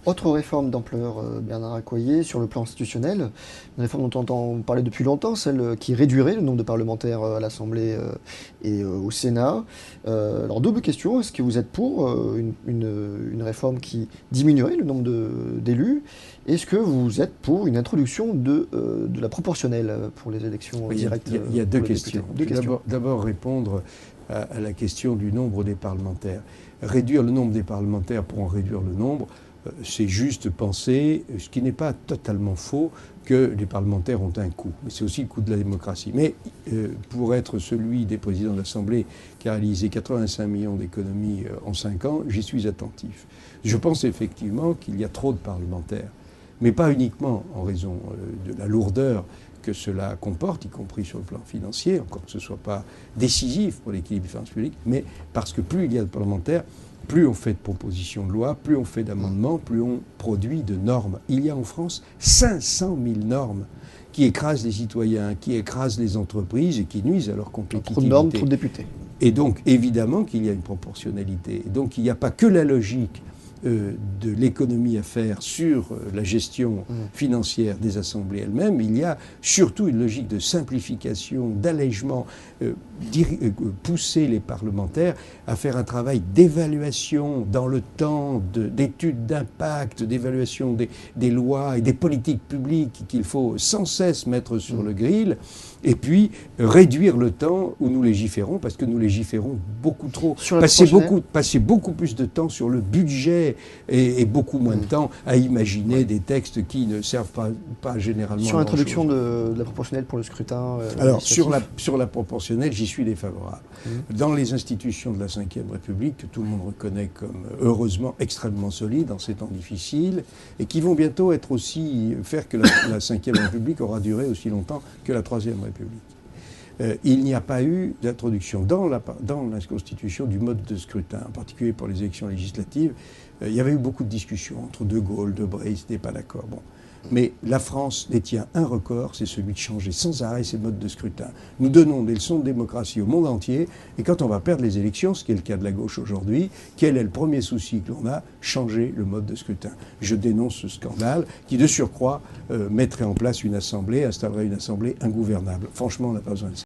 Autre réforme d'ampleur, Bernard Accoyer, sur le plan institutionnel, une réforme dont on entend parler depuis longtemps, celle qui réduirait le nombre de parlementaires à l'Assemblée et au Sénat. Alors double question, est-ce que vous êtes pour une réforme qui diminuerait le nombre d'élus? Est-ce que vous êtes pour une introduction de la proportionnelle pour les élections Oui, directes il y a deux pour les députés? questions. Deux Je vais questions. d'abord répondre à la question du nombre des parlementaires. Réduire le nombre des parlementaires pour en réduire le nombre, c'est juste penser, ce qui n'est pas totalement faux, que les parlementaires ont un coût. Mais c'est aussi le coût de la démocratie. Mais pour être celui des présidents de l'Assemblée qui a réalisé 85 millions d'économies en 5 ans, j'y suis attentif. Je pense effectivement qu'il y a trop de parlementaires. Mais pas uniquement en raison de la lourdeur que cela comporte, y compris sur le plan financier, encore que ce ne soit pas décisif pour l'équilibre des finances publiques, mais parce que plus il y a de parlementaires, plus on fait de propositions de loi, plus on fait d'amendements, plus on produit de normes. Il y a en France 500 000 normes qui écrasent les citoyens, qui écrasent les entreprises et qui nuisent à leur compétitivité. Trop de normes, trop de députés. Et donc, évidemment qu'il y a une proportionnalité. Et donc, il n'y a pas que la logique de l'économie à faire sur la gestion financière des assemblées elles-mêmes, il y a surtout une logique de simplification, d'allègement, pousser les parlementaires à faire un travail d'évaluation dans le temps, d'études d'impact, d'évaluation des lois et des politiques publiques qu'il faut sans cesse mettre sur le grill, et puis réduire le temps où nous légiférons, parce que nous légiférons beaucoup trop. Passer beaucoup plus de temps sur le budget et beaucoup moins de temps à imaginer des textes qui ne servent pas généralement sur à l'introduction de la proportionnelle pour le scrutin Alors, sur la proportionnelle, j'y suis défavorable. Dans les institutions de la Ve République, que tout le monde reconnaît comme, heureusement, extrêmement solides en ces temps difficiles, et qui vont bientôt être aussi, faire que la Ve République aura duré aussi longtemps que la Troisième République. Il n'y a pas eu d'introduction dans la Constitution du mode de scrutin, en particulier pour les élections législatives. Il y avait eu beaucoup de discussions entre De Gaulle, Debré, ils n'étaient pas d'accord. Bon. Mais la France détient un record, c'est celui de changer sans arrêt ses modes de scrutin. Nous donnons des leçons de démocratie au monde entier, et quand on va perdre les élections, ce qui est le cas de la gauche aujourd'hui, quel est le premier souci que l'on a? Changer le mode de scrutin. Je dénonce ce scandale qui, de surcroît, mettrait en place une assemblée, installerait une assemblée ingouvernable. Franchement, on n'a pas besoin de ça.